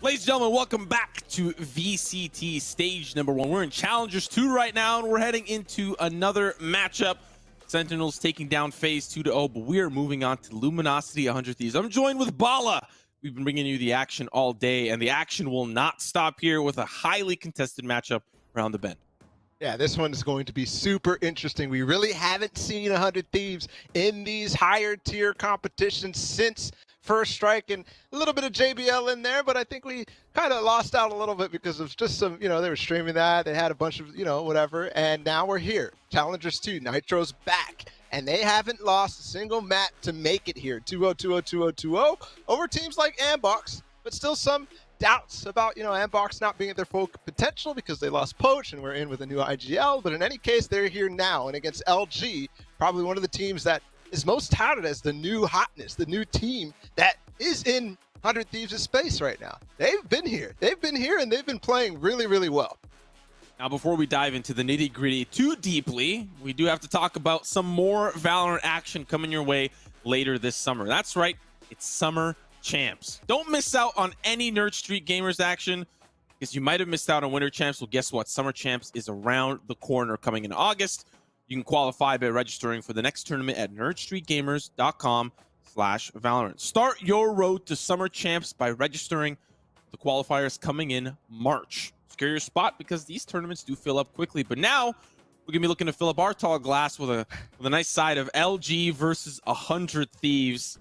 Ladies and gentlemen, welcome back to VCT stage number 1. We're in Challengers 2 right now, and we're heading into another matchup. Sentinels taking down FaZe 2-0, but we're moving on to Luminosity 100 Thieves. I'm joined with Bala. We've been bringing you the action all day, and the action will not stop here with a highly contested matchup around the bend. Yeah, this one is going to be super interesting. We really haven't seen 100 Thieves in these higher tier competitions since First Strike, and a little bit of JBL in there, but I think we kind of lost out a little bit because of just some, they were streaming that, they had a bunch of, whatever, and now we're here. Challengers 2, Nitro's back, and they haven't lost a single map to make it here. 2-0, 2-0, 2-0, 2-0 over teams like Ambox, but still some doubts about, Ambox not being at their full potential because they lost Poach and we're in with a new IGL, but in any case, they're here now, and against LG, probably one of the teams that is most touted as the new hotness, the new team that is in 100 Thieves' space right now. They've been here, and they've been playing really, really well. Now, before we dive into the nitty-gritty too deeply, we do have to talk about some more Valorant action coming your way later this summer. That's right, it's Summer Champs. Don't miss out on any Nerd Street Gamers action, because you might have missed out on Winter Champs. Well, guess what? Summer Champs is around the corner, coming in August. You can qualify by registering for the next tournament at nerdstreetgamers.com/Valorant. Start your road to Summer Champs by registering. The qualifiers coming in March. Secure your spot because these tournaments do fill up quickly. But now we're gonna be looking to fill up our tall glass with a nice side of LG versus 100 Thieves.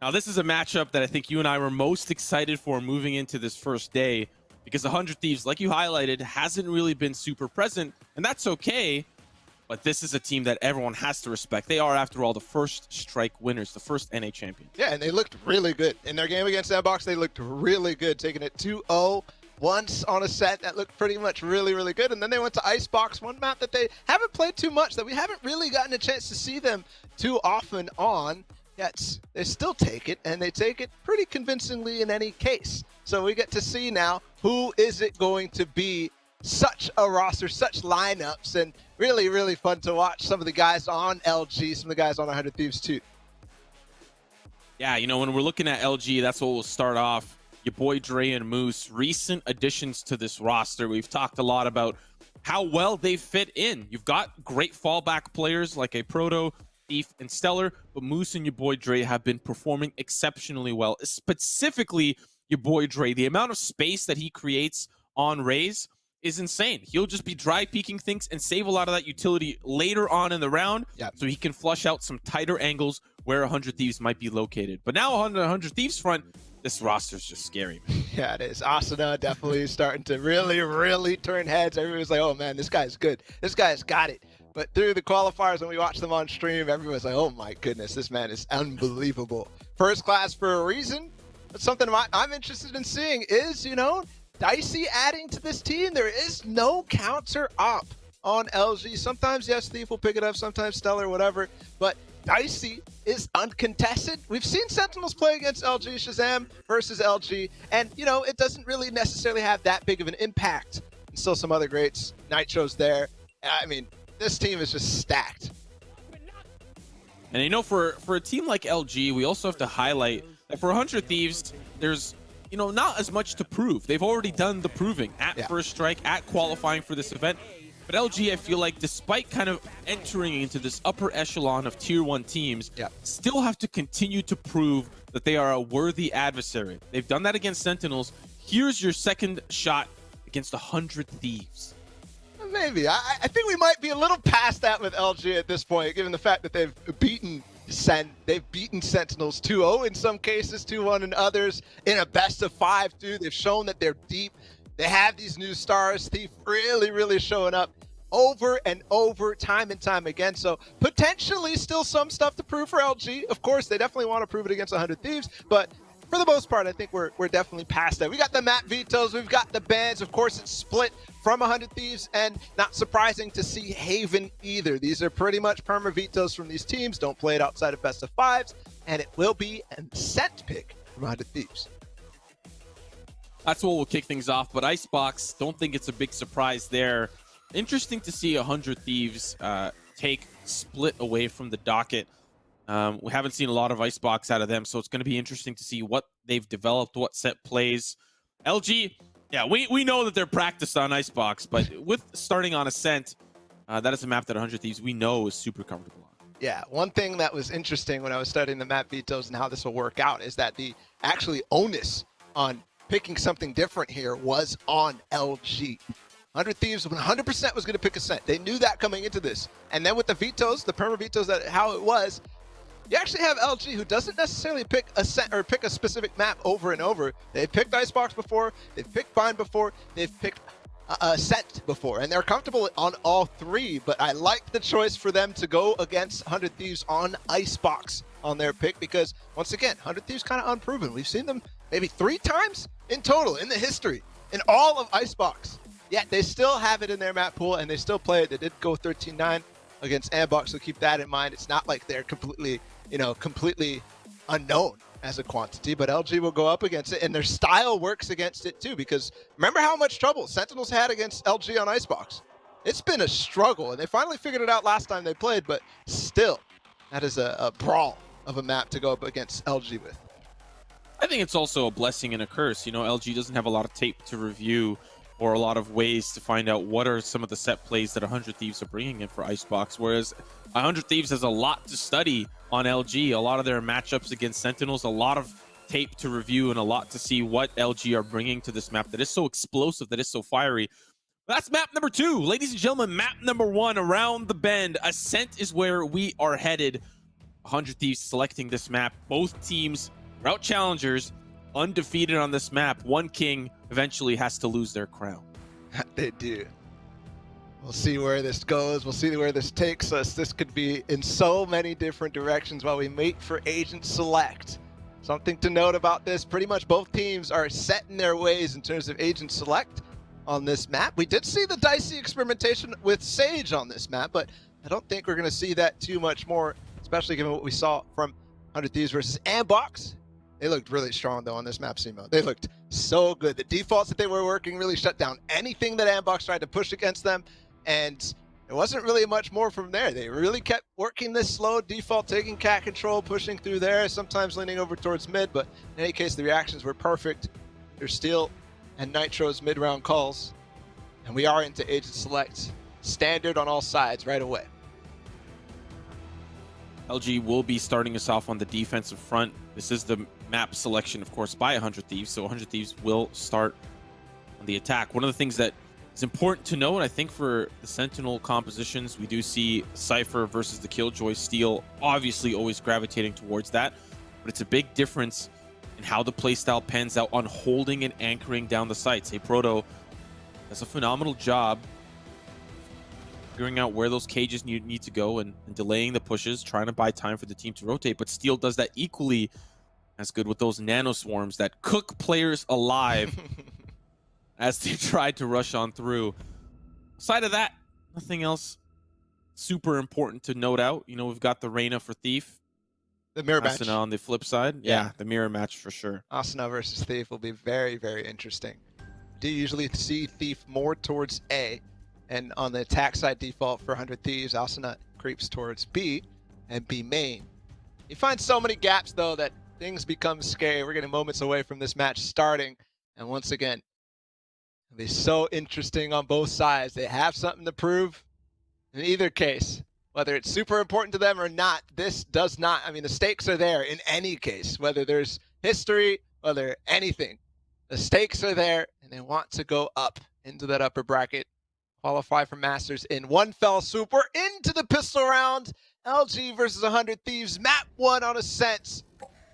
Now, this is a matchup that I think you and I were most excited for moving into this first day, because 100 Thieves, like you highlighted, hasn't really been super present, and that's okay. But this is a team that everyone has to respect. They are, after all, the first Strike winners, the first NA champion. Yeah, and they looked really good. In their game against Ambox, they looked really good, taking it 2-0 once on a set that looked pretty much really, really good. And then they went to Icebox, one map that they haven't played too much, that we haven't really gotten a chance to see them too often on. Yet they still take it, and they take it pretty convincingly in any case. So we get to see now who is it going to be. Such a roster, such lineups, and really, really fun to watch some of the guys on LG, some of the guys on 100 Thieves too. Yeah, when we're looking at LG, that's what we'll start off. Your boy Dre and Moose, recent additions to this roster. We've talked a lot about how well they fit in. You've got great fallback players like a Proto, Thief, and Stellar, but Moose and your boy Dre have been performing exceptionally well. Specifically, your boy Dre, the amount of space that he creates on Raze is insane. He'll just be dry peeking things and save a lot of that utility later on in the round, so he can flush out some tighter angles where 100 Thieves might be located. But now on the 100 Thieves front, this roster's just scary, man. Yeah, it is. Asuna definitely starting to really, really turn heads. Everybody's like, oh man, this guy's good. This guy's got it. But through the qualifiers, when we watch them on stream, everyone's like, oh my goodness, this man is unbelievable. First class for a reason. But something I'm interested in seeing is, Dicey adding to this team. There is no counter op on LG. Sometimes, yes, Thief will pick it up, sometimes Stellar, whatever, but Dicey is uncontested. We've seen Sentinels play against LG, Shazam versus LG, and, it doesn't really necessarily have that big of an impact. And still some other greats. Nitro's there. I mean, this team is just stacked. And, for a team like LG, we also have to highlight that for 100 Thieves, there's not as much to prove. They've already done the proving at First Strike, at qualifying for this event. But LG, I feel like, despite kind of entering into this upper echelon of Tier 1 teams, still have to continue to prove that they are a worthy adversary. They've done that against Sentinels. Here's your second shot against 100 Thieves. Maybe. I think we might be a little past that with LG at this point, given the fact that they've beaten Sentinels 2-0 in some cases, 2-1 in others, in a best of 5 too. They've shown that they're deep. They have these new stars. Thief really, really showing up over and over, time and time again. So potentially still some stuff to prove for LG. Of course, they definitely want to prove it against 100 Thieves, but for the most part, I think we're definitely past that. We got the map vetoes, we've got the bans. Of course, it's split from 100 Thieves, and not surprising to see Haven either. These are pretty much perma vetoes from these teams. Don't play it outside of best of 5s, and it will be an Ascent pick from 100 Thieves. That's what will kick things off, but Icebox, don't think it's a big surprise there. Interesting to see 100 Thieves take split away from the docket. We haven't seen a lot of Icebox out of them, so it's going to be interesting to see what they've developed, what set plays. LG, yeah, we know that they're practiced on Icebox, but with starting on Ascent, that is a map that 100 Thieves we know is super comfortable on. Yeah, one thing that was interesting when I was studying the map vetoes and how this will work out is that the actually onus on picking something different here was on LG. 100 Thieves 100% was going to pick Ascent. They knew that coming into this. And then with the vetoes, the perma vetoes, that how it was, you actually have LG who doesn't necessarily pick Ascent or pick a specific map over and over. They've picked Icebox before, they've picked Bind before, they've picked Ascent before, and they're comfortable on all three, but I like the choice for them to go against 100 Thieves on Icebox on their pick because, once again, 100 Thieves kind of unproven. We've seen them maybe 3 times in total in the history, in all of Icebox. Yet they still have it in their map pool, and they still play it. They did go 13-9 against Ambox, so keep that in mind. It's not like they're completely, completely unknown as a quantity, but LG will go up against it, and their style works against it too, because remember how much trouble Sentinels had against LG on Icebox? It's been a struggle, and they finally figured it out last time they played, but still, that is a brawl of a map to go up against LG with. I think it's also a blessing and a curse. LG doesn't have a lot of tape to review or a lot of ways to find out what are some of the set plays that 100 Thieves are bringing in for Icebox, whereas 100 Thieves has a lot to study on LG, a lot of their matchups against Sentinels, a lot of tape to review, and a lot to see what LG are bringing to this map that is so explosive, that is so fiery. That's map number 2. Ladies and gentlemen, map number 1, around the bend. Ascent is where we are headed. 100 Thieves selecting this map. Both teams, route challengers, undefeated on this map. One king eventually has to lose their crown. They do. We'll see where this goes. We'll see where this takes us. This could be in so many different directions while we wait for Agent Select. Something to note about this, pretty much both teams are set in their ways in terms of Agent Select on this map. We did see the dicey experimentation with Sage on this map, but I don't think we're going to see that too much more, especially given what we saw from 100 Thieves versus Ambox. They looked really strong, though, on this map, Simo. They looked so good. The defaults that they were working really shut down anything that Ambox tried to push against them, and it wasn't really much more from there. They really kept working this slow default, taking cat control, pushing through there, sometimes leaning over towards mid, but in any case, the reactions were perfect. There's Steel and Nitro's mid-round calls, and we are into Agent Select. Standard on all sides right away. LG will be starting us off on the defensive front. This is the map selection, of course, by 100 Thieves, so 100 Thieves will start on the attack. One of the things that is important to note, I think, for the Sentinel compositions, we do see Cypher versus the Killjoy Steel, obviously always gravitating towards that, but it's a big difference in how the playstyle pans out on holding and anchoring down the sites. Hey, Proto does a phenomenal job figuring out where those cages need to go and delaying the pushes, trying to buy time for the team to rotate, but Steel does that equally as good with those nano swarms that cook players alive as they tried to rush on through. Aside of that, nothing else super important to note out. We've got the Reyna for Thief. The mirror match. Asuna on the flip side. Yeah, the mirror match for sure. Asuna versus Thief will be very, very interesting. Do you usually see Thief more towards A, and on the attack side default for 100 Thieves, Asuna creeps towards B and B main. You find so many gaps, though, that things become scary. We're getting moments away from this match starting, and once again, it'll be so interesting on both sides. They have something to prove. In either case, whether it's super important to them or not, this does not, the stakes are there in any case, whether there's history, whether anything. The stakes are there, and they want to go up into that upper bracket, qualify for Masters in one fell swoop. We're into the pistol round. LG versus 100 Thieves, map 1 on Ascent.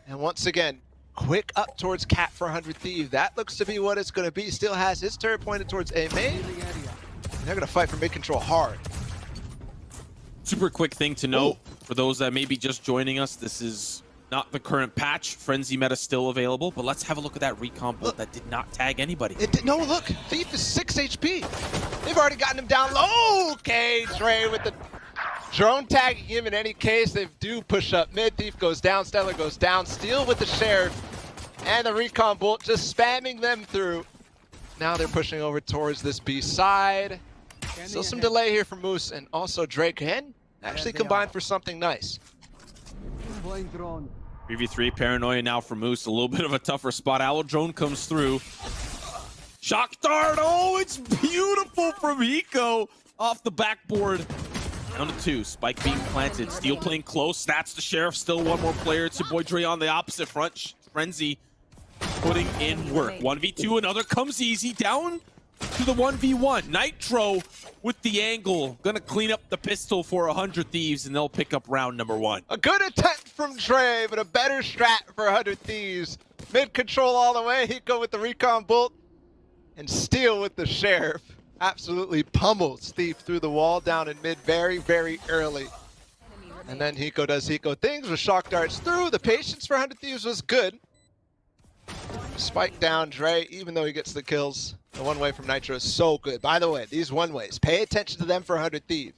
And once again, quick up towards Cat for 100 Thieves. That looks to be what it's going to be. Still has his turret pointed towards A main. They're going to fight for mid control hard. Super quick thing to note for those that may be just joining us. This is not the current patch. Frenzy meta still available, but let's have a look at that recon bolt that did not tag anybody. No, look, Thief is 6 HP. They've already gotten him down low. Okay, Trey with the drone tagging him in any case. They do push up mid. Thief goes down, Stellar goes down. Steel with the sheriff and the recon bolt just spamming them through. Now they're pushing over towards this B side. Still some delay here for Moose, and also Drake can actually combine for something nice. 3v3 paranoia now for Moose. A little bit of a tougher spot. Owl drone comes through. Shock dart. Oh, it's beautiful from Hiko off the backboard. Down to 2. Spike being planted. Steel playing close. That's the Sheriff. Still one more player. It's your boy Dre on the opposite front. Frenzy putting in work. 1v2. Another comes easy. Down to the 1v1. Nitro with the angle. Gonna clean up the pistol for 100 Thieves, and they'll pick up round number 1. A good attempt from Dre, but a better strat for 100 Thieves. Mid control all the way. Hiko with the recon bolt. And Steel with the Sheriff. Absolutely pummels Thief through the wall down in mid very, very early. And then Hiko does Hiko things with shock darts through. The patience for 100 Thieves was good. Spike down Dre, even though he gets the kills. The one-way from Nitro is so good. By the way, these one-ways, pay attention to them for 100 Thieves.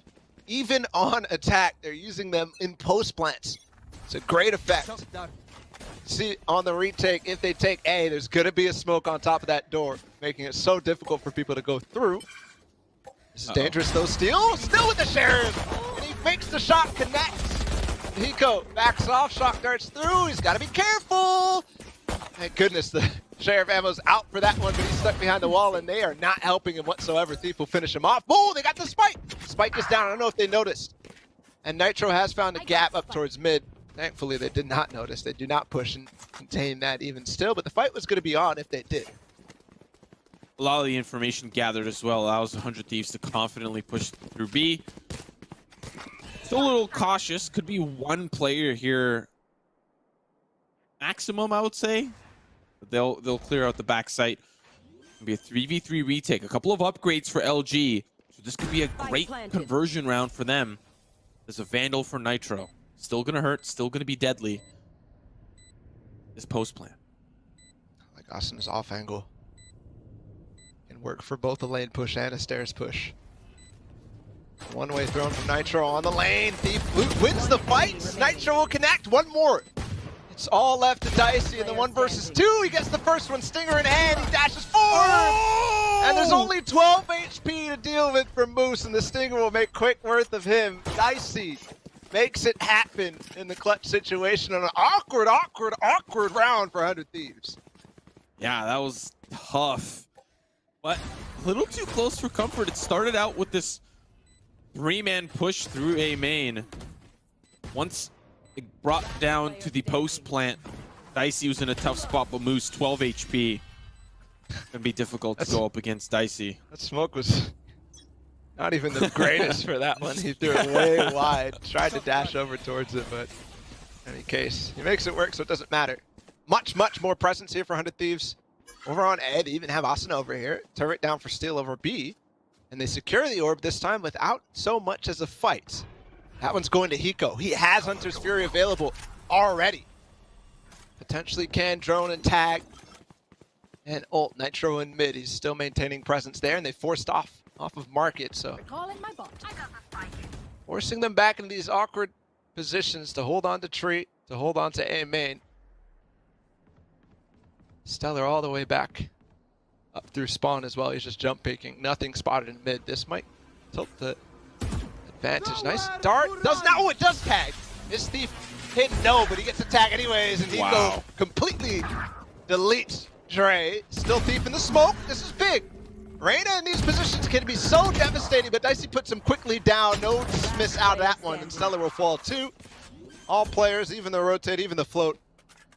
Even on attack, they're using them in post plants. It's a great effect. See, on the retake, if they take A, there's going to be a smoke on top of that door, making it so difficult for people to go through. This is dangerous, though. Steel still with the Sheriff, and he fakes the shot, connects. Hiko backs off, shock darts through. He's got to be careful. Thank goodness the Sheriff ammo's out for that one, but he's stuck behind the wall, and they are not helping him whatsoever. Thief will finish him off. Oh, they got the Spike. Spike is down. I don't know if they noticed. And Nitro has found a gap up towards mid. Thankfully, they did not notice. They do not push and contain that even still, but the fight was going to be on if they did. A lot of the information gathered as well allows 100 Thieves to confidently push through B. Still a little cautious. Could be one player here maximum, I would say. But they'll clear out the back site. It'll be a 3v3 retake. A couple of upgrades for LG. So this could be a great conversion round for them. There's a Vandal for Nitro. Still gonna hurt, still gonna be deadly. This post plan. Like Austin's off angle. Can work for both a lane push and a stairs push. One-way thrown from Nitro on the lane. Thief wins the fight. Nitro will connect. One more. It's all left to Dicey in the 1 versus 2. He gets the first one. Stinger in hand. He dashes forward. Oh! And there's only 12 HP to deal with from Moose, and the Stinger will make quick worth of him. Dicey makes it happen in the clutch situation on an awkward round for 100 Thieves. Yeah, that was tough. But a little too close for comfort. It started out with this 3-man push through A main. Once it brought down to the post plant, Dicey was in a tough spot, but Moose 12 HP. Gonna be difficult to go up against Dicey. That smoke was not even the greatest for that one. He threw it way wide. Tried to dash over towards it, but in any case, he makes it work, so it doesn't matter. Much more presence here for 100 Thieves. Over on A, they even have Ascent over here. Turret down for Steel over B. And they secure the orb this time without so much as a fight. That one's going to Hiko. He has Hunter's Fury available already. Potentially can drone and tag. And ult Nitro in mid. He's still maintaining presence there, and they forced off of market, so forcing them back into these awkward positions to hold on to tree, to hold on to A main. Stellar all the way back up through spawn as well. He's just jump peeking. Nothing spotted in mid. This might tilt the advantage. Nice dart. Does not. Oh, it does tag. This Thief hit no, but he gets a tag anyways, and Hiko completely deletes Dre. Still Thief in the smoke. This is big. Reyna in these positions can be so devastating, but Dicey puts him quickly down. No dismiss out of that one, and Stellar will fall too. All players, even the rotate, even the float,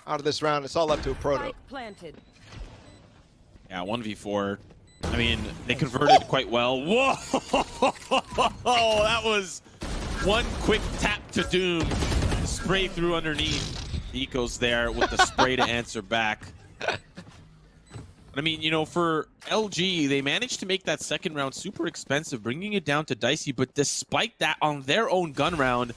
out of this round. It's all up to a proto. Yeah, 1v4. I mean, they converted quite well. Whoa! That was one quick tap to doom. Spray through underneath. Hiko's there with the spray to answer back. I mean, you know, for LG, they managed to make that second round super expensive, bringing it down to Dicey. But despite that, on their own gun round,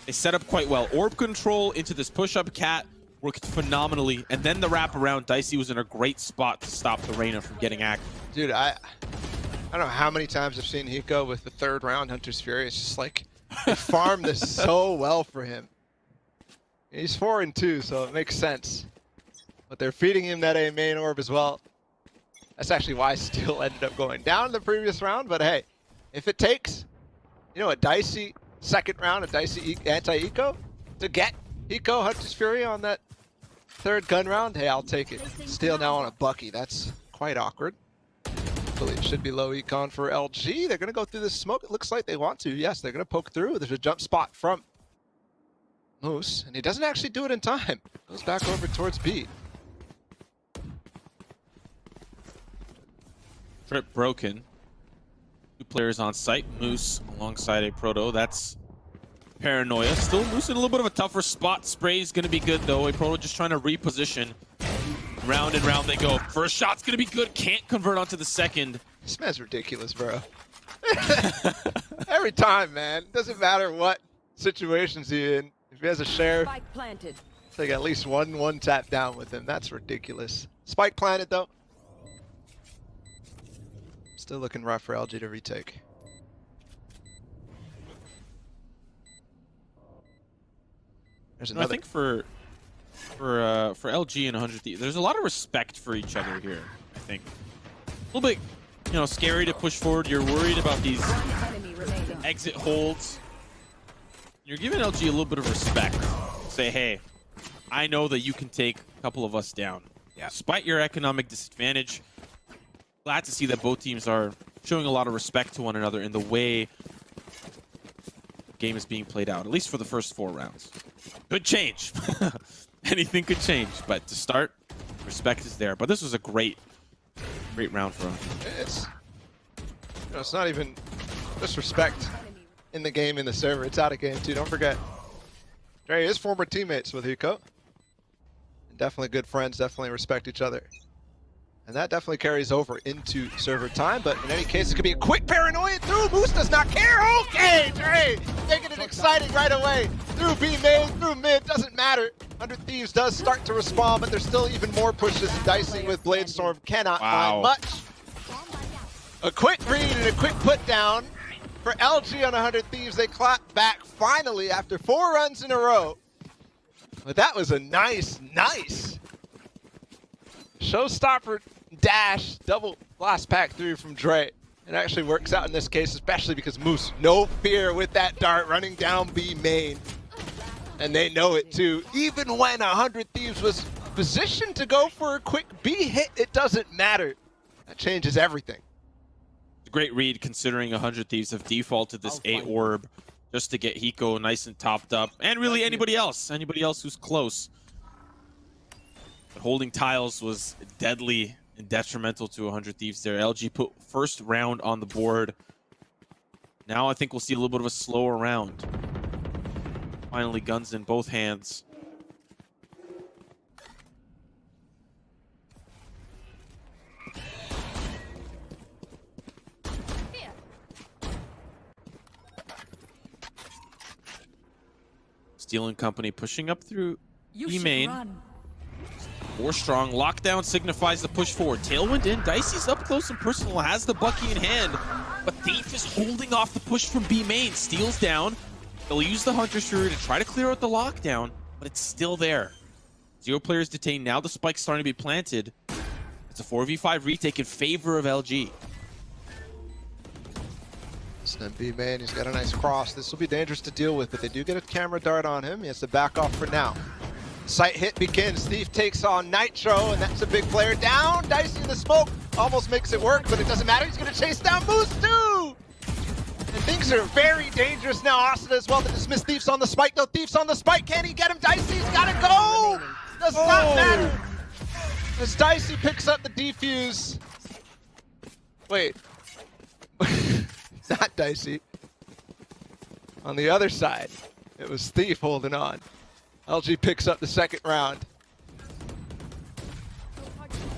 they set up quite well. Orb control into this push-up cat worked phenomenally. And then the wrap around, Dicey was in a great spot to stop the Reyna from getting active. Dude, I don't know how many times I've seen Hiko with the third round Hunter's Fury. It's just like, they farmed this so well for him. He's 4-2, so it makes sense. But they're feeding him that A main orb as well. That's actually why Steel ended up going down in the previous round. But hey, if it takes, you know, a Dicey second round, a Dicey anti-eco to get Hiko Hunter's Fury on that third gun round, hey, I'll take it. Steel now on a Bucky. That's quite awkward. Thankfully, it should be low econ for LG. They're going to go through this smoke. It looks like they want to. Yes, they're going to poke through. There's a jump spot from Moose, and he doesn't actually do it in time. Goes back over towards B. Trip broken. 2 players on site. Moose alongside a Proto. That's Paranoia. Still Moose in a little bit of a tougher spot. Spray's going to be good, though. A Proto just trying to reposition. Round and round they go. First shot's going to be good. Can't convert onto the second. This man's ridiculous, bro. Every time, man. Doesn't matter what situations he's in. If he has a share, Spike planted. take at least one tap down with him. That's ridiculous. Spike planted, though. Still looking rough for LG to retake. There's No, I another. think for LG and 100 Thieves, there's a lot of respect for each other here. I think a little bit, scary to push forward. You're worried about these One enemy remaining. exit holds. You're giving LG a little bit of respect. Say, hey, I know that you can take a couple of us down. Yeah. Despite your economic disadvantage, glad to see that both teams are showing a lot of respect to one another in the way the game is being played out, at least for the first 4 rounds. Could change. Anything could change, but to start, respect is there. But this was a great round for him. It's not even just respect in the game, in the server. It's out of game too. Don't forget, Dre is former teammates with Hiko. Definitely good friends. Definitely respect each other, and that definitely carries over into server time. But in any case, it could be a quick Paranoia through. Moose does not care. Okay, Dre making it exciting right away. Through B main, through mid, doesn't matter. 100 Thieves does start to respond, but there's still even more pushes. And Dicey with Bladestorm cannot find much. A quick read and a quick put down for LG on 100 Thieves. They clap back finally after 4 runs in a row. But that was a nice showstopper dash double blast pack through from Dre. It actually works out in this case, especially because Moose, no fear with that dart running down B main. And they know it too. Even when 100 Thieves was positioned to go for a quick B hit, it doesn't matter. That changes everything. Great read considering 100 Thieves have defaulted this A orb just to get Hiko nice and topped up. And really anybody else who's close. But holding tiles was deadly and detrimental to 100 Thieves there. LG put first round on the board. Now I think we'll see a little bit of a slower round. Finally guns in both hands. Steel and Company pushing up through B main. 4 strong. Lockdown signifies the push forward. Tailwind in. Dicey's up close and personal. Has the Bucky in hand. But Thief is holding off the push from B main. Steel's down. They'll use the Hunter's Fury to try to clear out the lockdown, but it's still there. 0 players detained. Now the spike's starting to be planted. It's a 4v5 retake in favor of LG. Snap B main, he's got a nice cross. This will be dangerous to deal with, but they do get a camera dart on him. He has to back off for now. Sight hit begins. Thief takes on Nitro, and that's a big player down. Dicey in the smoke almost makes it work, but it doesn't matter. He's going to chase down Moose too. And things are very dangerous now. Austin as well to dismiss Thieves on the spike, though. Thieves on the spike. Can he get him? Dicey's got to go. Does not matter. As Dicey picks up the defuse. Wait. Not Dicey. On the other side, it was Thief holding on. LG picks up the second round.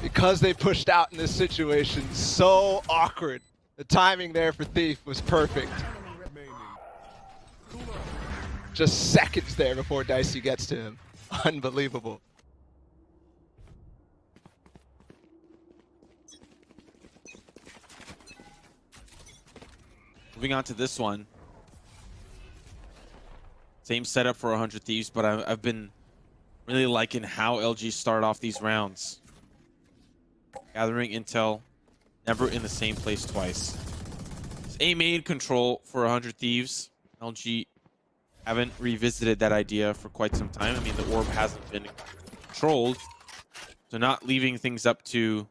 Because they pushed out in this situation, so awkward. The timing there for Thief was perfect. Just seconds there before Dicey gets to him. Unbelievable. Moving on to this one. Same setup for 100 Thieves, but I've been really liking how LG start off these rounds. Gathering intel, never in the same place twice. It's A main control for 100 Thieves. LG haven't revisited that idea for quite some time. I mean, the orb hasn't been controlled, so not leaving things up to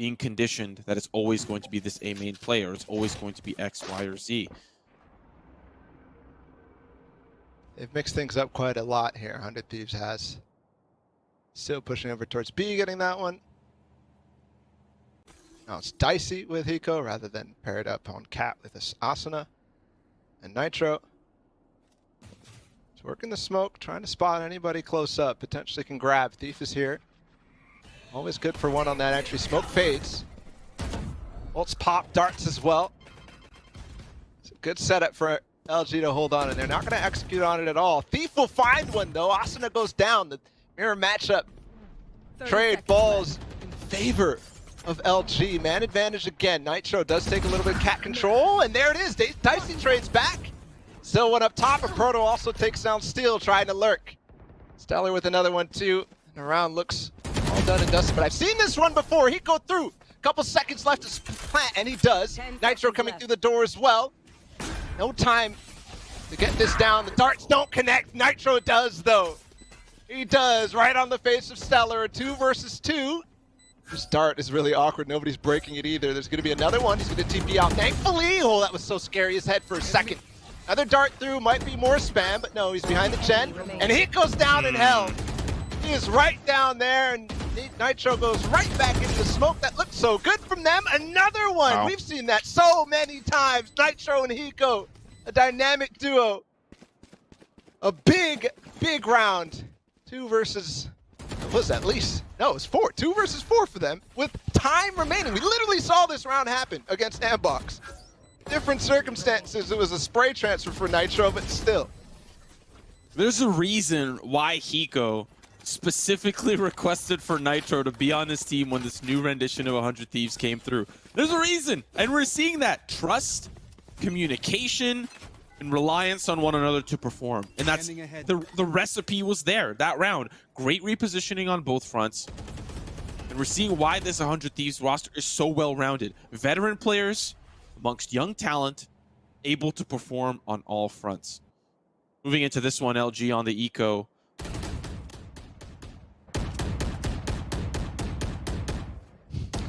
being conditioned that it's always going to be this A main player. It's always going to be X, Y, or Z. They've mixed things up quite a lot here, 100 Thieves has. Still pushing over towards B, getting that one. Now it's Dicey with Hiko rather than paired up on Cat with this Asuna and Nitro. He's working the smoke, trying to spot anybody close up. Potentially can grab. Thief is here. Always good for one on that entry. Smoke fades. Ults pop, darts as well. It's a good setup for LG to hold on, and they're not going to execute on it at all. Thief will find one though. Asuna goes down. The mirror matchup. Trade falls in favor of LG. Man advantage again. Nitro does take a little bit of cat control, and there it is. Dicey trades back. Still one up top, and Proto also takes down Steel, trying to lurk. Stellar with another one too. And the round looks all done and dusted, but I've seen this one before. He go through. Couple seconds left to plant, and he does. Nitro coming through the door as well. No time to get this down. The darts don't connect. Nitro does though. He does, right on the face of Stellar. 2 versus 2. This dart is really awkward. Nobody's breaking it either. There's going to be another one. He's going to TP out. Thankfully, oh, that was so scary. His head for a second. Another dart through. Might be more spam, but no, he's behind the gen. And he goes down in hell. He is right down there, and Nitro goes right back into the smoke. That looked so good from them. Another one. Wow. We've seen that so many times. Nitro and Hiko, a dynamic duo. A big, big round. 2 versus, what was that, at least? No, it was 4. 2 versus 4 for them with time remaining. We literally saw this round happen against Ambox. Different circumstances. It was a spray transfer for Nitro, but still. There's a reason why Hiko specifically requested for Nitro to be on this team when this new rendition of 100 Thieves came through. There's a reason, and we're seeing that. Trust, communication, and reliance on one another to perform. And that's the recipe was there that round. Great repositioning on both fronts. And we're seeing why this 100 Thieves roster is so well-rounded. Veteran players amongst young talent, able to perform on all fronts. Moving into this one, LG on the eco.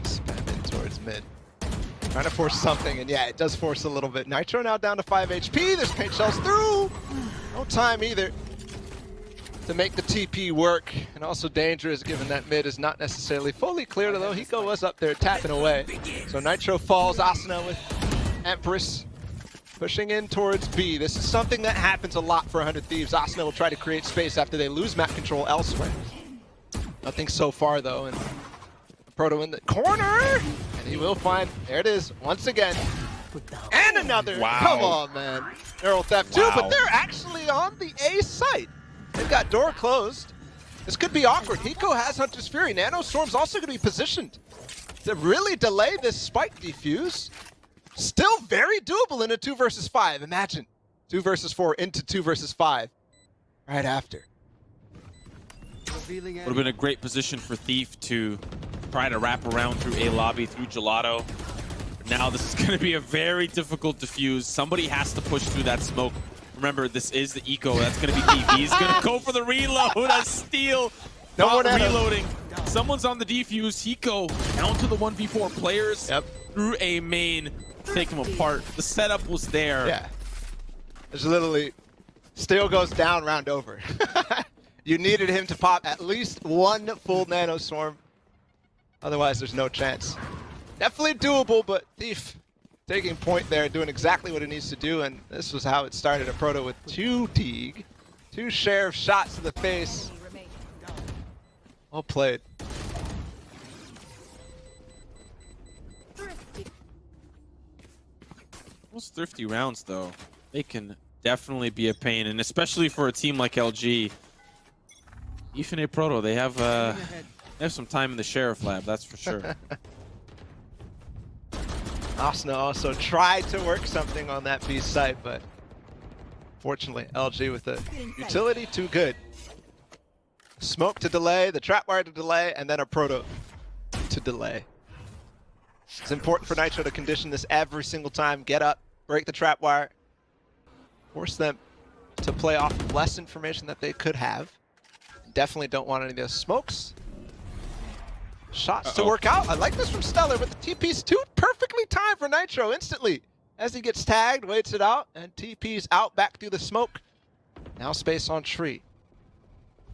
Spamming towards mid. Trying to force something, and yeah, it does force a little bit. Nitro now down to 5 HP. There's paint shells through. No time either to make the TP work. And also dangerous given that mid is not necessarily fully cleared, although Hiko was up there tapping away. So Nitro falls. Asuna with Empress pushing in towards B. This is something that happens a lot for 100 Thieves. Asuna will try to create space after they lose map control elsewhere. Nothing so far though, and Proto in the corner! And he will find, there it is, once again. And another! Wow. Come on, man. Neural theft too, but they're actually on the A site. They've got door closed. This could be awkward. Hiko has Hunter's Fury. Nanostorm's also going to be positioned to really delay this spike defuse. Still very doable in a 2 versus 5. Imagine 2 versus 4 into 2 versus 5 right after. Would have been a great position for Thief to try to wrap around through A lobby, through Gelato. Now this is going to be a very difficult defuse. Somebody has to push through that smoke. Remember, this is the eco. That's going to be Thief. He's going to go for the reload. A steal. No one reloading. Someone's on the defuse. Hiko down to the 1v4 players. Yep. Through a main. Take him apart. The setup was there. Yeah. There's literally, Steel goes down, round over. You needed him to pop at least one full Nanostorm. Otherwise, there's no chance. Definitely doable, but Thief taking point there, doing exactly what it needs to do, and this was how it started. A Proto with 2 Teague, 2 Sheriff shots to the face. Well played. Those thrifty rounds, though, they can definitely be a pain, and especially for a team like LG. Even a Proto, they have some time in the Sheriff lab, that's for sure. Asuna also tried to work something on that B site, but fortunately, LG with the utility too good. Smoke to delay, the trapwire to delay, and then a Proto to delay. It's important for Nitro to condition this every single time. Get up, break the trapwire, force them to play off of less information that they could have. Definitely don't want any of those smokes. shots to work out. I like this from Stellar, but the TP's too perfectly timed for Nitro instantly. As he gets tagged, waits it out, and TP's out back through the smoke. Now space on tree.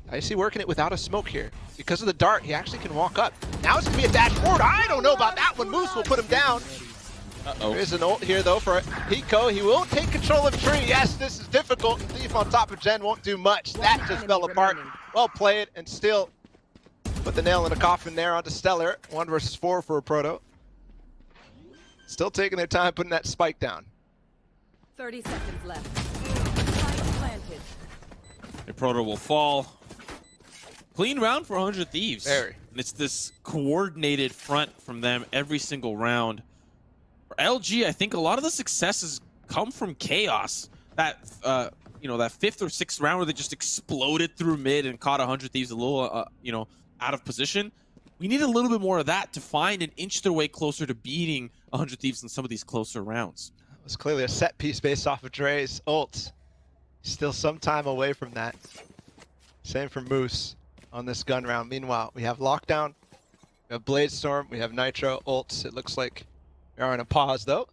Dicey working it without a smoke here. Because of the dart, he actually can walk up. Now it's going to be a dash forward. I don't know about that one. Moose will put him down. There is an ult here, though, for Pico. He will take control of tree. Yes, this is difficult. And Thief on top of Jen won't do much. That just fell apart. Well played, and still put the nail in the coffin there onto Stellar. 1 versus 4 for a Proto. Still taking their time putting that spike down. 30 seconds left. Spike planted. The Proto will fall. Clean round for 100 Thieves. Very. And it's this coordinated front from them every single round. For LG, I think a lot of the successes come from chaos. That that 5th or 6th round where they just exploded through mid and caught 100 Thieves a little out of position. We need a little bit more of that to find and inch their way closer to beating 100 Thieves in some of these closer rounds. It was clearly a set piece based off of Dre's ult. Still some time away from that. Same for Moose on this gun round. Meanwhile, we have Lockdown, we have Bladestorm, we have Nitro, ults. It looks like we are in a pause though.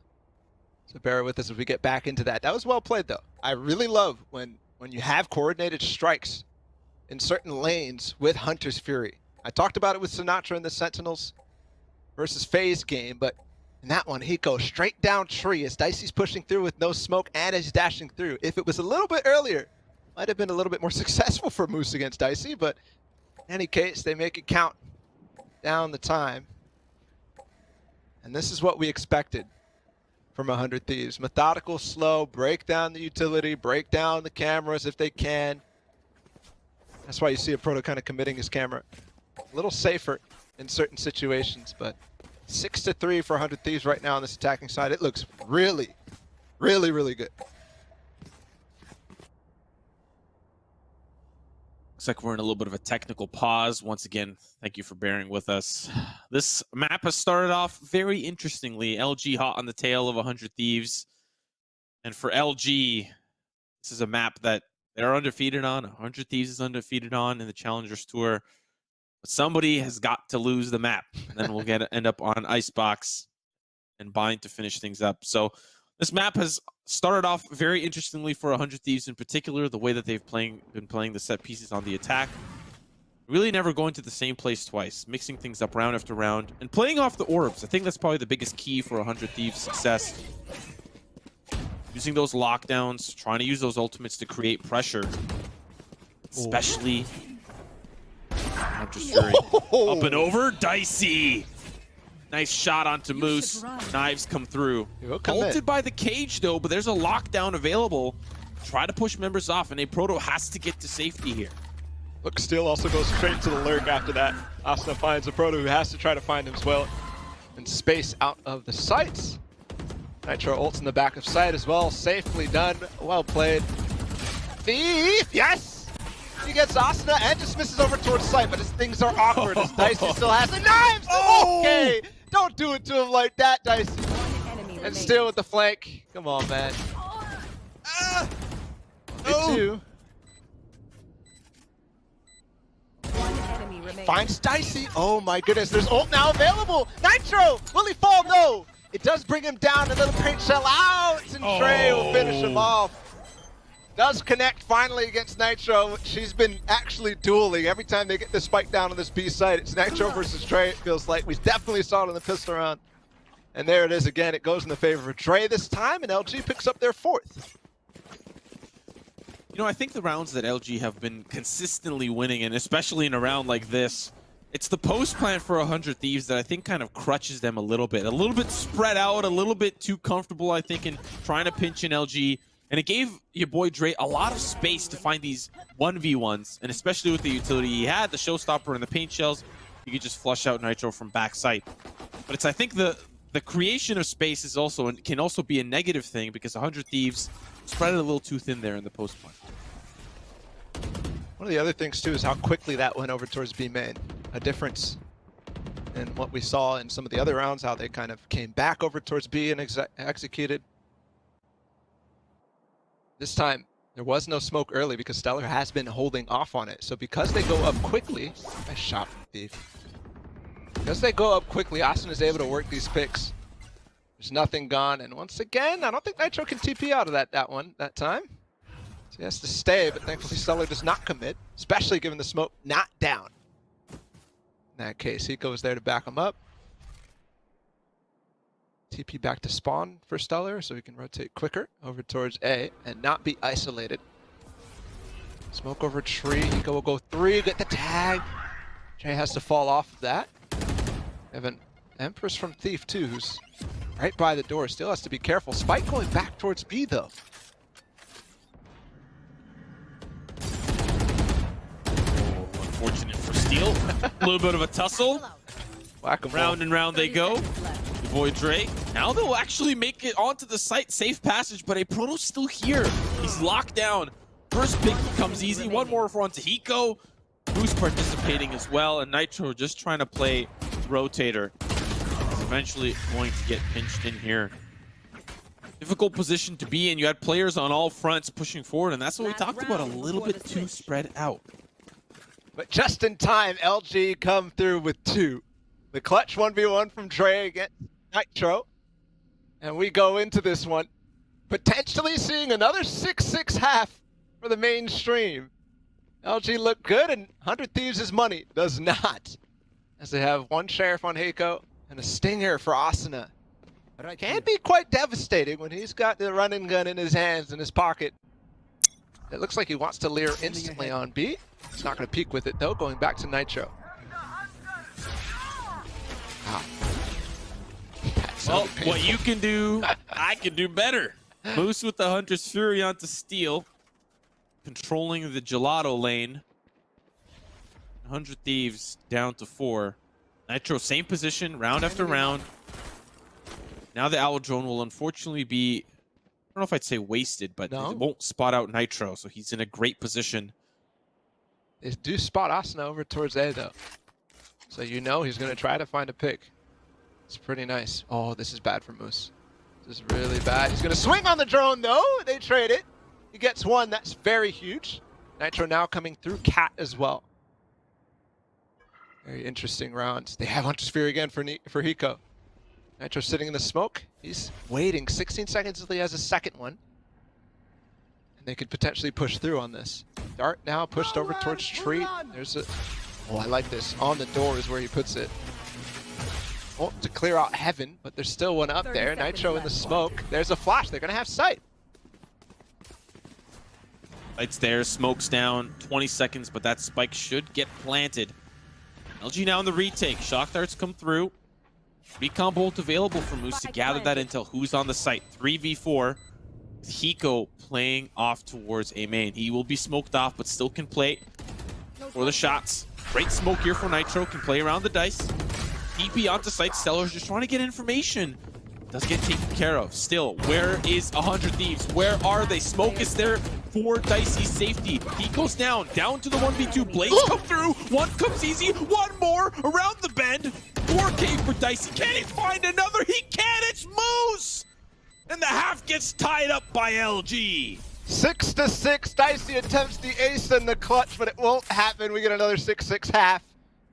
So bear with us as we get back into that. That was well played though. I really love when you have coordinated strikes in certain lanes with Hunter's Fury. I talked about it with Sinatra in the Sentinels versus FaZe game, but in that one, he goes straight down tree as Dicey's pushing through with no smoke and as he's dashing through. If it was a little bit earlier, might have been a little bit more successful for Moose against Dicey, but in any case, they make it count down the time. And this is what we expected from 100 Thieves. Methodical, slow, break down the utility, break down the cameras if they can. That's why you see a Proto kind of committing his camera. A little safer in certain situations, but 6-3 for 100 Thieves right now on this attacking side. It looks really, really, really good. Looks like we're in a little bit of a technical pause. Once again, thank you for bearing with us. This map has started off very interestingly. LG hot on the tail of 100 Thieves. And for LG, this is a map that they're undefeated on. 100 Thieves is undefeated on in the Challengers Tour. But somebody has got to lose the map. And then we'll end up on Icebox and Bind to finish things up. So this map has started off very interestingly for 100 Thieves in particular, the way that they've been playing the set pieces on the attack. Really never going to the same place twice, mixing things up round after round, and playing off the orbs. I think that's probably the biggest key for 100 Thieves' success. Using those lockdowns, trying to use those ultimates to create pressure. Especially... Hunter's Fury. Up and over, Dicey! Nice shot onto Moose. Knives come through. Bolted by the cage though, but there's a lockdown available. Try to push members off, and a Proto has to get to safety here. Look, Steel also goes straight to the lurk after that. Asna finds a Proto who has to try to find him as well. And space out of the sights. Nitro ults in the back of sight as well. Safely done. Well played. Thief! Yes! He gets Asna and just misses over towards sight, but his things are awkward as Dicey still has the knives! Okay! Don't do it to him like that, Dicey. And still with the flank. Come on, man. Two. Finds Dicey. Oh my goodness, there's ult now available. Nitro! Will he fall? No! It does bring him down. A little paint shell out, and Trey will finish him off. Does connect finally against Nitro. She's been actually dueling. Every time they get the spike down on this B site, it's Nitro versus Trey, it feels like. We definitely saw it in the pistol round. And there it is again. It goes in the favor of Trey this time, and LG picks up their 4th. You know, I think the rounds that LG have been consistently winning, and especially in a round like this, it's the post plant for 100 Thieves that I think kind of crutches them a little bit. A little bit spread out, a little bit too comfortable, I think, in trying to pinch in LG. And it gave your boy Dre a lot of space to find these 1v1s, and especially with the utility he had, the showstopper and the paint shells, you could just flush out Nitro from backside. But it's, I think, the creation of space is also can also be a negative thing because 100 Thieves spread it a little too thin there in the post plant. One of the other things too is how quickly that went over towards B main. A difference in what we saw in some of the other rounds, how they kind of came back over towards B and executed. This time, there was no smoke early because Stellar has been holding off on it. So because they go up quickly, nice shot from Thief. Because they go up quickly, Ascent is able to work these picks. There's nothing gone, and once again, I don't think Nitro can TP out of that time. So he has to stay, but thankfully Stellar does not commit, especially given the smoke not down. In that case, Hiko was there to back him up. TP back to spawn for Stellar, so he can rotate quicker over towards A and not be isolated. Smoke over tree, Hiko will go 3, get the tag. Jay has to fall off of that. We have an Empress from Thief too, who's right by the door, still has to be careful. Spike going back towards B though. Unfortunate for Steel. A little bit of a tussle. Round and round they go. The boy Dre. Now they'll actually make it onto the site. Safe passage, but a Proto's still here. He's locked down. First pick becomes easy. One more for onto Hiko. Who's participating as well. And Nitro just trying to play rotator. He's eventually going to get pinched in here. Difficult position to be in. You had players on all fronts pushing forward, and that's what we talked about, a little bit too spread out. But just in time, LG come through with 2. The clutch 1v1 from Dre against Nitro. And we go into this one potentially seeing another 6-6 half for the mainstream. LG looked good, and 100 Thieves' money does not. As they have 1 Sheriff on Hiko and a Stinger for Asuna. But it can be quite devastating when he's got the running gun in his hands, in his pocket. It looks like he wants to leer instantly on B. He's not going to peek with it though, going back to Nitro. Ah. Well, what you can do, I can do better. Moose with the Hunter's Fury onto Steel. Controlling the Gelato lane. 100 Thieves down to 4. Nitro, same position, round after round. Now the Owl Drone will unfortunately be, I don't know if I'd say wasted, but it won't spot out Nitro, so he's in a great position. They do spot Asuna over towards A though. So you know he's going to try to find a pick. It's pretty nice. Oh, this is bad for Moose. This is really bad. He's going to swing on the drone though. They trade it. He gets 1. That's very huge. Nitro now coming through Cat as well. Very interesting rounds. They have Hunter's Fury again for Hiko. Nitro sitting in the smoke. He's waiting 16 seconds until he has a second one. And they could potentially push through on this. Dart now pushed over towards tree. There's a... Oh, I like this. On the door is where he puts it. Oh, to clear out heaven, but there's still one up there. Nitro in the smoke. There's a flash. They're going to have sight. Lights there, smoke's down, 20 seconds, but that spike should get planted. LG now in the retake. Shock darts come through. Recon bolt available for Moose to gather that intel. Who's on the site? 3v4. Hiko playing off towards A main. He will be smoked off, but still can play for the shots. Great smoke here for Nitro. Can play around the dice. TP onto site. Stellar's just trying to get information. Does get taken care of. Still, where is 100 Thieves? Where are they? Smoke is there for Dicey's safety. He goes down to the 1v2. Blades come through. 1 comes easy. 1 more around the bend. 4K for Dicey. Can he find another? He can. It's Moose. And the half gets tied up by LG. 6-6. Dicey attempts the ace in the clutch, but it won't happen. We get another 6-6 half.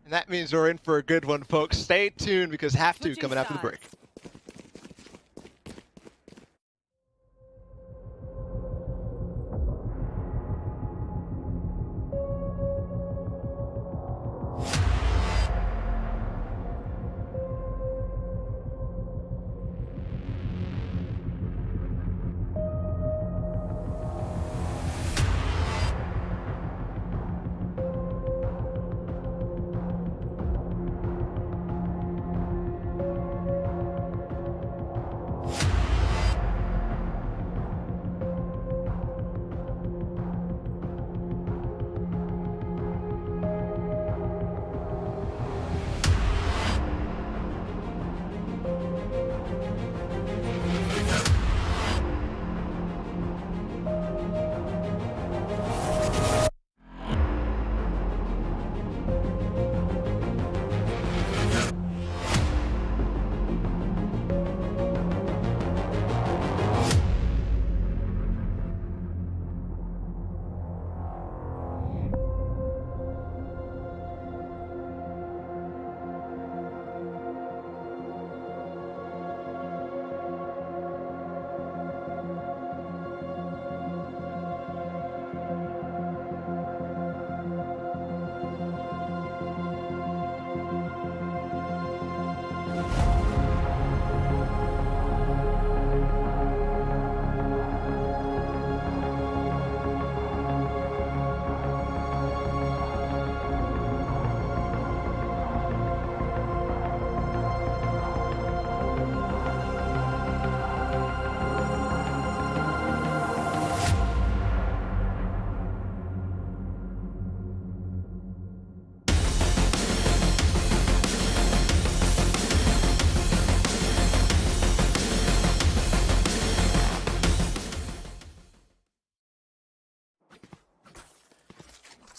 And that means we're in for a good one, folks. Stay tuned because half 2 coming after the break.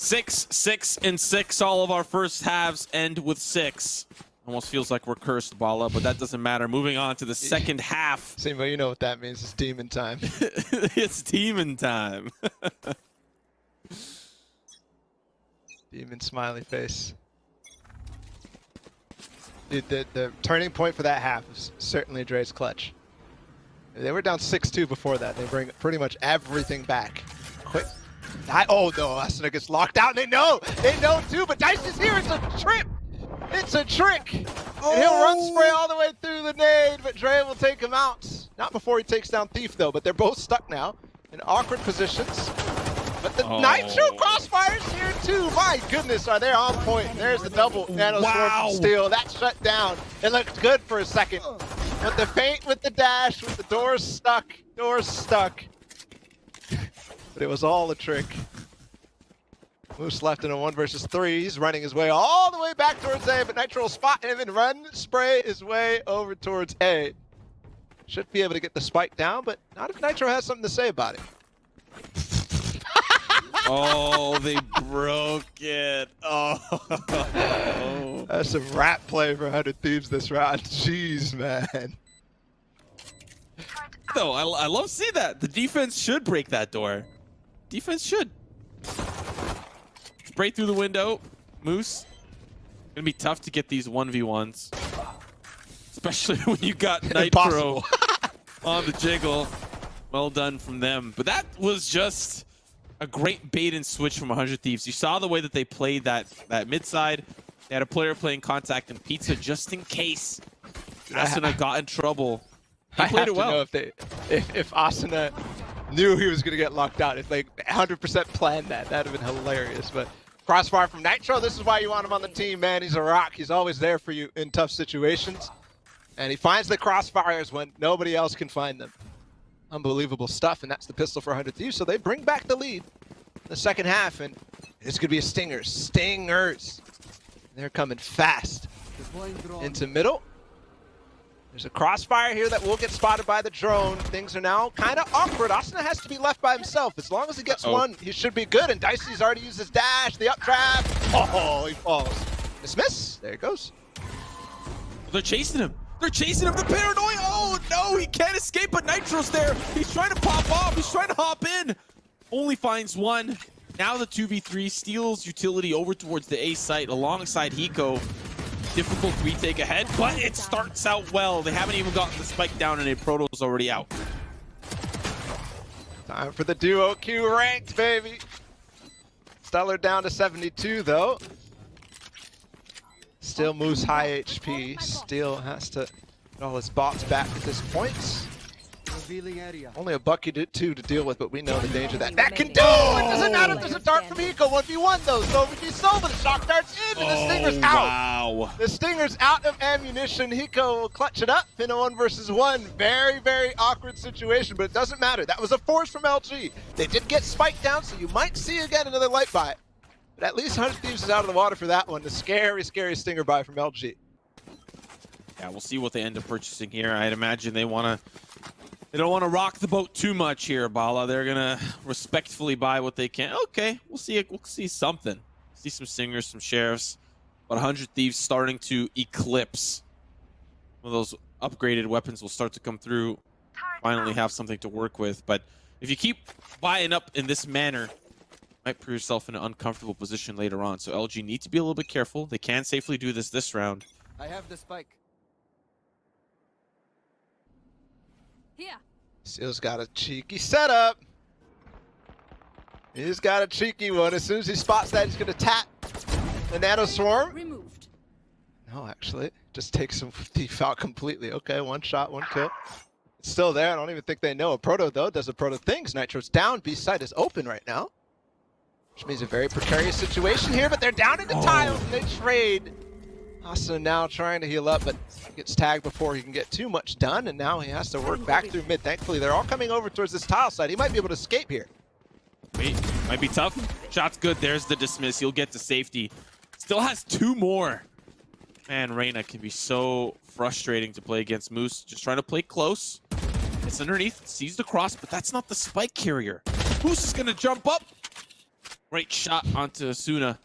6, 6, and 6. All of our first halves end with 6. Almost feels like we're cursed, Bala, but that doesn't matter. Moving on to the second half. Simba, you know what that means. It's demon time. It's demon time. Demon smiley face. Dude, the turning point for that half is certainly Dre's clutch. They were down 6-2 before that. They bring pretty much everything back. Quick. Oh no, Ascent gets locked out. They know too, but Dice is here. It's a trip. It's a trick. And he'll run spray all the way through the nade, but Dre will take him out. Not before he takes down Thief though, but they're both stuck now in awkward positions. But the Nitro crossfires here too. My goodness, are they on point? There's the double nano sword from Steel. That's shut down. It looked good for a second. But the feint with the dash, with the doors stuck. But it was all a trick. Moose left in a 1 versus 3. He's running his way all the way back towards A, but Nitro will spot him and run spray his way over towards A. Should be able to get the spike down, but not if Nitro has something to say about it. Oh, they broke it. Oh. That's some rat play for 100 Thieves this round. Jeez, man. No, I love seeing that. The defense should break that door. Defense should. Spray through the window. Moose. Gonna be tough to get these 1v1s. Especially when you got Nitro on the jiggle. Well done from them. But that was just a great bait and switch from 100 Thieves. You saw the way that they played that mid side. They had a player playing contact and pizza just in case Asuna got in trouble. He played it well. I have to know if Asuna knew he was going to get locked out. If they 100% planned that, that'd have been hilarious. But crossfire from Nitro. This is why you want him on the team, man. He's a rock. He's always there for you in tough situations. And he finds the crossfires when nobody else can find them. Unbelievable stuff, and that's the pistol for 100 Thieves. So they bring back the lead in the second half, and this could be a stingers. They're coming fast into middle. There's a crossfire here that will get spotted by the drone. Things are now kind of awkward. Asuna has to be left by himself. As long as he gets one, he should be good. And Dicey's already used his dash, the updraft. Oh, he falls. Dismiss. There he goes. They're chasing him. They're chasing him. The paranoia. Oh, no, he can't escape, but Nitro's there. He's trying to pop off. He's trying to hop in. Only finds one. Now the 2v3 steals utility over towards the A site alongside Hiko. Difficult retake ahead, but it starts out well. They haven't even gotten the spike down and a Proto's already out. Time for the duo Q ranked, baby. Stellar down to 72 though. Still moves high HP. Still has to get all his bots back at this point. Only a bucket two to deal with, but we know the danger that can do. It doesn't matter if there's a dart from Hiko. 1v1 though, so if he's sold, the shock dart's in, and the Stinger's out. Wow. The Stinger's out of ammunition. Hiko will clutch it up in a 1 versus 1. Very, very awkward situation, but it doesn't matter. That was a force from LG. They did get spiked down, so you might see again another light buy. But at least 100 Thieves is out of the water for that one. The scary, scary Stinger buy from LG. Yeah, we'll see what they end up purchasing here. I'd imagine they don't want to rock the boat too much here, Bala. They're gonna respectfully buy what they can. Okay, we'll see it. We'll see something. See some Stingers, some Sheriffs, but 100 Thieves starting to eclipse. One of those upgraded weapons will start to come through. Finally have something to work with. But if you keep buying up in this manner, you might put yourself in an uncomfortable position later on. So LG need to be a little bit careful. They can safely do this round. I have the spike. Here. Steel's got a cheeky setup. He's got a cheeky one. As soon as he spots that, he's going to tap the Nano Swarm. Removed. No, actually, just takes him Thief out completely. Okay, 1 shot, 1 kill. It's still there. I don't even think they know. A Proto, though, does a Proto things. Nitro's down. B side is open right now, which means a very precarious situation here, but they're down into tiles, and they trade. Asuna now trying to heal up, but gets tagged before he can get too much done, and now he has to work back through mid. Thankfully, they're all coming over towards this tile side. He might be able to escape here. Wait, might be tough. Shot's good. There's the dismiss. He'll get to safety. Still has 2 more. Man, Reyna can be so frustrating to play against Moose. Just trying to play close. It's underneath, sees the cross, but that's not the spike carrier. Moose is going to jump up. Great shot onto Asuna.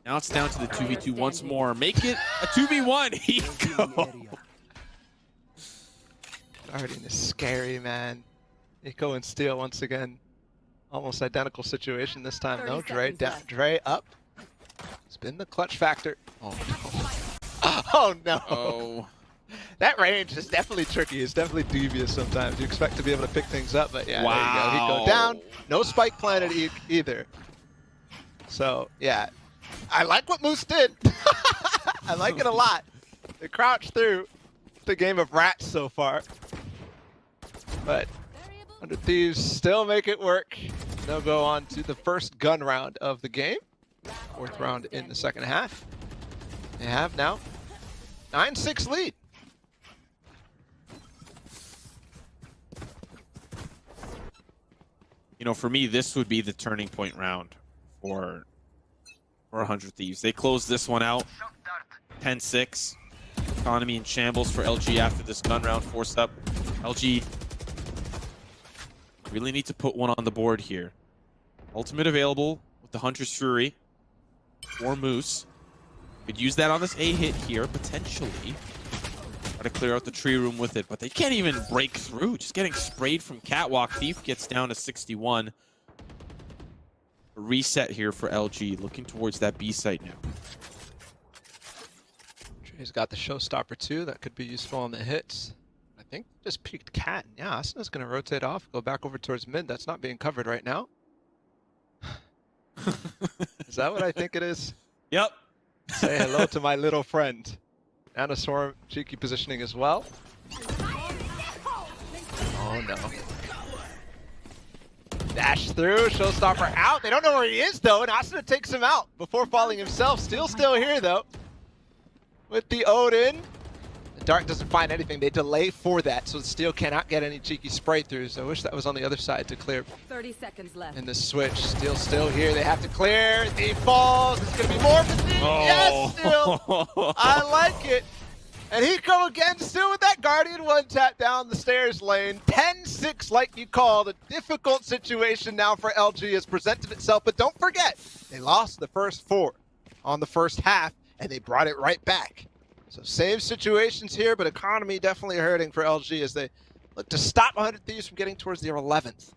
Now it's down to the 2v2 once more. Make it a 2v1. Hiko. Guardian is scary, man. Hiko and Steel once again. Almost identical situation this time. No, Dre down. Dre up. It's been the clutch factor. Oh no. Oh no. Oh. That range is definitely tricky. It's definitely devious sometimes. You expect to be able to pick things up, but yeah, wow. There you go. Hiko down. No spike planted either. So yeah, I like what Moose did. I like it a lot. They crouched through the game of rats so far, but 100 Thieves still make it work. They'll go on to the first gun round of the game. Fourth round in the second half. They have now 9-6 lead. You know, for me, this would be the turning point round for 100 Thieves. They close this one out 10-6. Economy in shambles for LG after this gun round forced up. LG really need to put one on the board here. Ultimate available with the Hunter's Fury or Moose. Could use that on this A hit here, potentially. Try to clear out the tree room with it, but they can't even break through. Just getting sprayed from Catwalk. Thief gets down to 61. A reset here for LG, looking towards that B site now. He's got the showstopper too. That could be useful on the hits. I think just peeked Cat. Yeah, Asuna's going to rotate off, go back over towards mid. That's not being covered right now. Is that what I think it is? Yep. Say hello to my little friend. And a Swarm cheeky positioning as well. Oh no. Dash through, showstopper out. They don't know where he is though, and Asuna takes him out before falling himself. Still here though. With the Odin. The Dart doesn't find anything. They delay for that, so Steel cannot get any cheeky spray throughs. I wish that was on the other side to clear. 30 seconds left. In the switch. Steel still here. They have to clear. He falls. It's going to be more for Steel. Oh. Yes, Steel. I like it. And Hiko again, still with that Guardian one tap down the stairs lane. 10-6 like you called. A difficult situation now for LG has presented itself. But don't forget, they lost the first 4 on the first half, and they brought it right back. So same situations here, but economy definitely hurting for LG as they look to stop 100 Thieves from getting towards their 11th.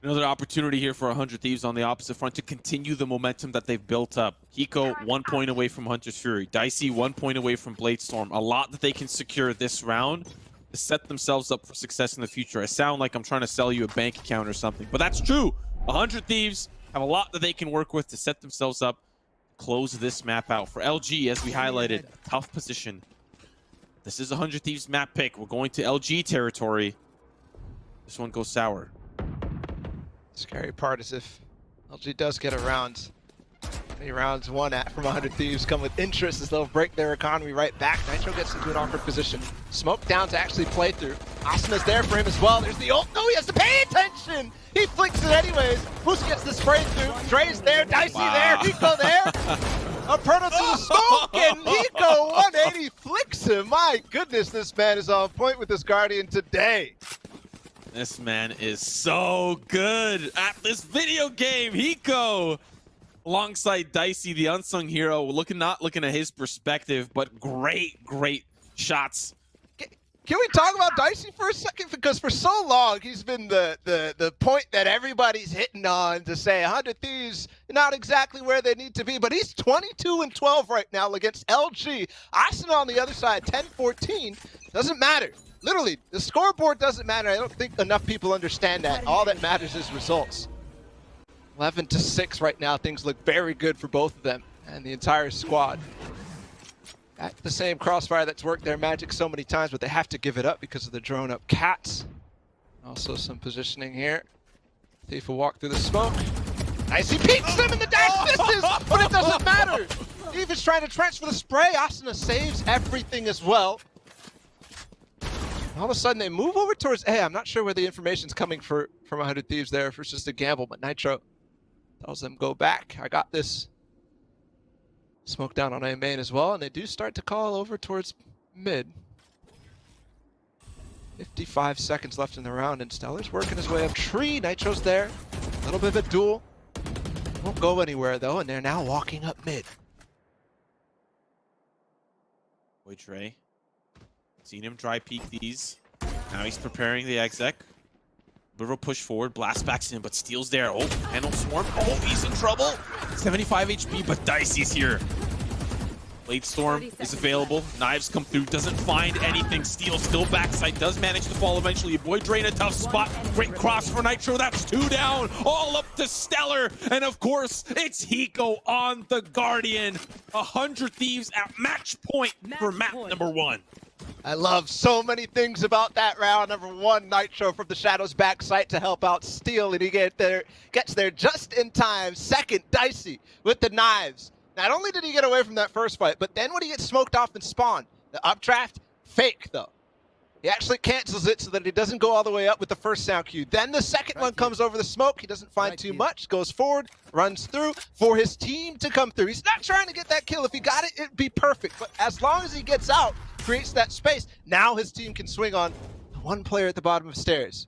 Another opportunity here for 100 Thieves on the opposite front to continue the momentum that they've built up. Hiko 1 point away from Hunter's Fury. Dicey 1 point away from Bladestorm. A lot that they can secure this round to set themselves up for success in the future. I sound like I'm trying to sell you a bank account or something, but that's true. 100 Thieves have a lot that they can work with to set themselves up, close this map out. For LG, as we highlighted, a tough position. This is 100 Thieves map pick. We're going to LG territory. This one goes sour. Scary part is if LG does get a round, many rounds won at from 100 Thieves come with interest as they'll break their economy right back. Nitro gets into an awkward position. Smoke down to actually play through. Asuna's there for him as well. There's the ult. No, he has to pay attention. He flicks it anyways. Moose gets the spray through. Dre's there. Dicey there. Hiko there. A proto to the smoke, and Hiko 180 flicks him. My goodness, this man is on point with this Guardian today. This man is so good at this video game. Hiko, alongside Dicey, the unsung hero, not looking at his perspective, but great shots. Can we talk about Dicey for a second? Because for so long, he's been the point that everybody's hitting on to say 100 Thieves not exactly where they need to be, but he's 22-12 right now against LG. Ascent on the other side, 10-14. Doesn't matter. Literally, the scoreboard doesn't matter. I don't think enough people understand that. All that matters is results. 11-6 right now. Things look very good for both of them and the entire squad. At the same crossfire that's worked their magic so many times, but they have to give it up because of the drone up cats. Also some positioning here. Thief will walk through the smoke. Nice, he peeks him in the dash misses, but it doesn't matter. Thief is trying to transfer the spray. Asuna saves everything as well. All of a sudden, they move over towards A. I'm not sure where the information's coming from 100 Thieves there, if it's just a gamble, but Nitro tells them go back. I got this. Smoke down on A main as well, and they do start to call over towards mid. 55 seconds left in the round, and Stellar's working his way up tree. Nitro's there. A little bit of a duel. Won't go anywhere though, and they're now walking up mid. Boy Dre. Seen him dry peek these. Now he's preparing the exec. Bit of a push forward, blast backs in, but steals there. Oh, handle swarm. Oh, he's in trouble. 75 HP, but Dicey's here. Blade Storm is available. Knives come through, doesn't find anything. Steel still backside, does manage to fall eventually. Your boy Dre in a tough spot. Great cross for Nitro, that's 2 down. All up to Stellar. And of course, it's Hiko on the Guardian. 100 Thieves at match point for map number 1. I love so many things about that round. Number 1, Nitro from the Shadows backside to help out Steel, and he gets there just in time. Second, Dicey with the knives. Not only did he get away from that first fight, but then when he gets smoked off and spawn, the updraft, fake though. He actually cancels it so that he doesn't go all the way up with the first sound cue. Then the second one comes over the smoke. He doesn't find too much, goes forward, runs through for his team to come through. He's not trying to get that kill. If he got it, it'd be perfect. But as long as he gets out, creates that space, now his team can swing on the one player at the bottom of the stairs.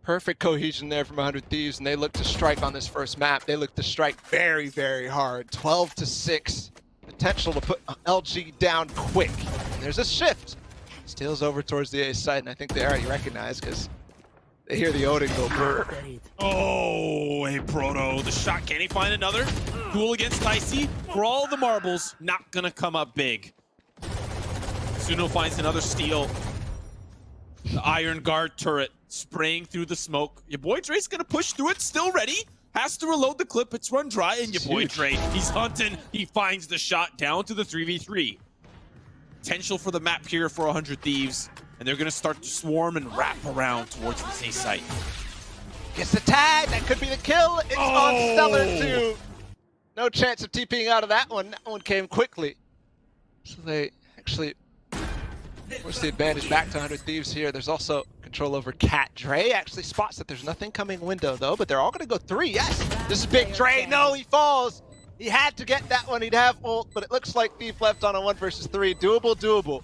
Perfect cohesion there from 100 Thieves, and they look to strike on this first map. They look to strike very, very hard. 12-6. Potential to put LG down quick. And there's a shift. Steals over towards the A side, and I think they already recognize because they hear the Odin go brr. Oh, hey Proto, the shot, can he find another? Duel against Dicey, for all the marbles, not gonna come up big. Suno finds another steal. The Iron Guard turret spraying through the smoke. Your boy Dre's gonna push through it, still ready. Has to reload the clip, it's run dry, and your boy Dre, he's hunting. He finds the shot down to the 3v3. Potential for the map here for 100 Thieves, and they're gonna start to swarm and wrap around towards the A site. Gets the tag, that could be the kill. It's on Stellar too. No chance of TPing out of that one. That one came quickly. So they actually force the advantage back to 100 Thieves here. There's also control over Cat. Dre actually spots that there's nothing coming window though, but they're all gonna go 3. Yes, this is big Dre. No, he falls. He had to get that one. He'd have ult, but it looks like Thief left on a 1 versus 3. Doable.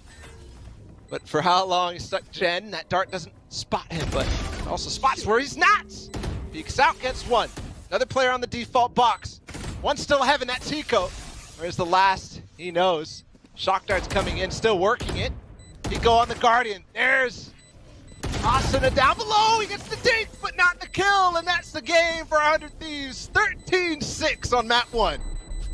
But for how long he's stuck Jen, that dart doesn't spot him, but also spots where he's not. Peeks out, gets 1. Another player on the default box. One still heaven, that's Hiko. Where's the last? He knows. Shock dart's coming in, still working it. Hiko on the Guardian. There's Asuna down below. He gets the dink, but not the kill, and that's the game for 100 Thieves. 13-6 on map 1.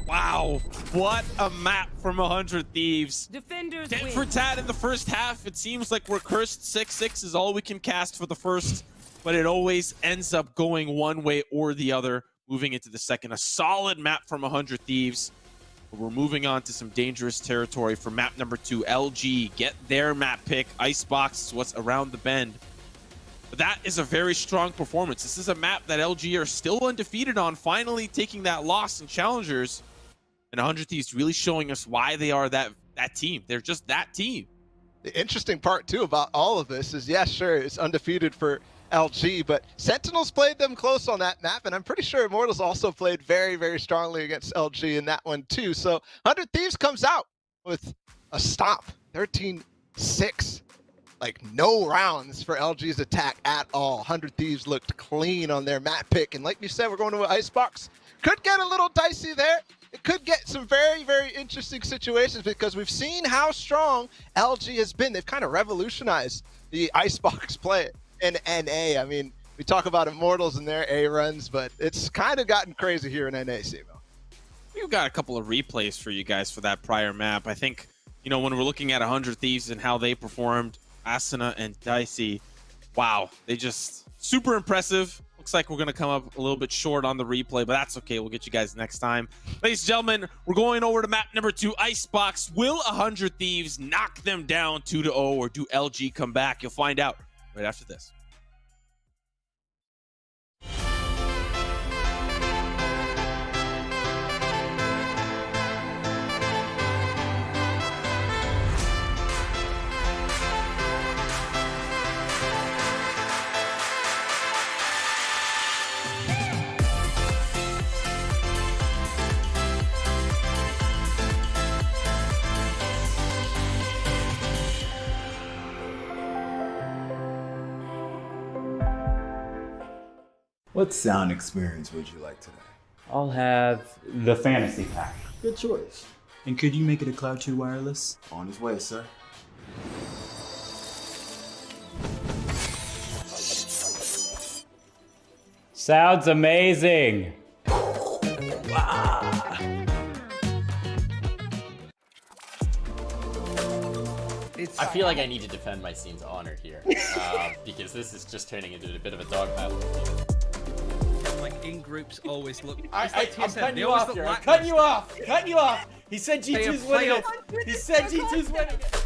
Wow, what a map from 100 Thieves. Defenders Tit win. for tat in the first half. It seems like we're cursed. 6-6 is all we can cast for the first, but it always ends up going one way or the other, moving into the second. A solid map from 100 Thieves. We're moving on to some dangerous territory for map number 2. LG get their map pick. Icebox is what's around the bend. But that is a very strong performance. This is a map that LG are still undefeated on, finally taking that loss in Challengers. And 100 Thieves really showing us why they are that team. They're just that team. The interesting part too about all of this is, yeah, sure, it's undefeated for LG, but Sentinels played them close on that map, and I'm pretty sure Immortals also played very, very strongly against LG in that one too. So 100 Thieves comes out with a stomp, 13-6. Like no rounds for LG's attack at all. 100 Thieves looked clean on their map pick, and like you said, we're going to an Icebox. Could get a little dicey there. It could get some very, very interesting situations because we've seen how strong LG has been. They've kind of revolutionized the Icebox play in NA. I mean, we talk about Immortals and their A runs, but it's kind of gotten crazy here in NA, Simo. We've got a couple of replays for you guys for that prior map. I think, you know, when we're looking at 100 Thieves and how they performed, Asuna and Dicey, wow, they just super impressive. Looks like we're going to come up a little bit short on the replay, but that's okay. We'll get you guys next time. Ladies and gentlemen, we're going over to map number 2, Icebox. Will 100 Thieves knock them down 2-0, or do LG come back? You'll find out right after this. What sound experience would you like today? I'll have the fantasy pack. Good choice. And could you make it a Cloud 2 wireless? On his way, sir. Sounds amazing. I feel like I need to defend my scene's honor here, because this is just turning into a bit of a dogpile. Like in groups always look. I'm cutting you off here. I'm cutting you off. Cutting you off. He said G2's winning it. He said G2's winning it.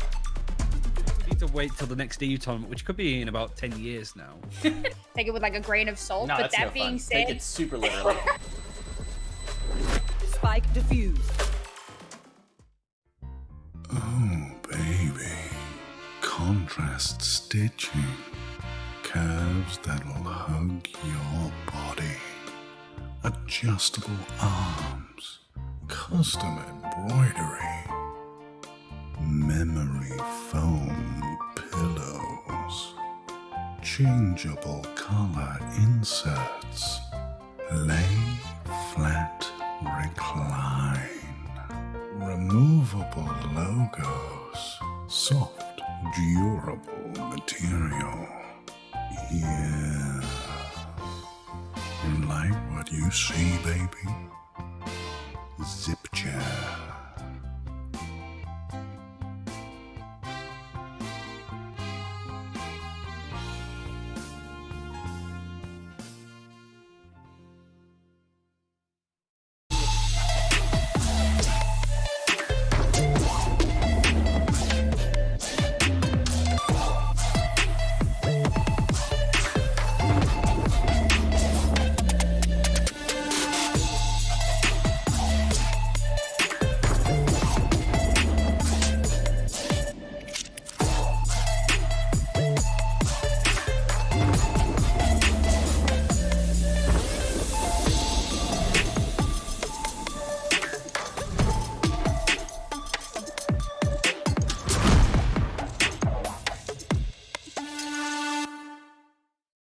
We need to wait till the next EU tournament, which could be in about 10 years now. Take it with like a grain of salt. No, but that's that no being fun. said, Take it super literally. Spike defused. Oh, baby. Contrast stitching. Curves that'll hug your body. Adjustable arms. Custom embroidery. Memory foam pillows. Changeable color inserts. Lay flat, recline. Removable logos. Soft, durable material. Yeah. You like what you see, baby? Zip chair.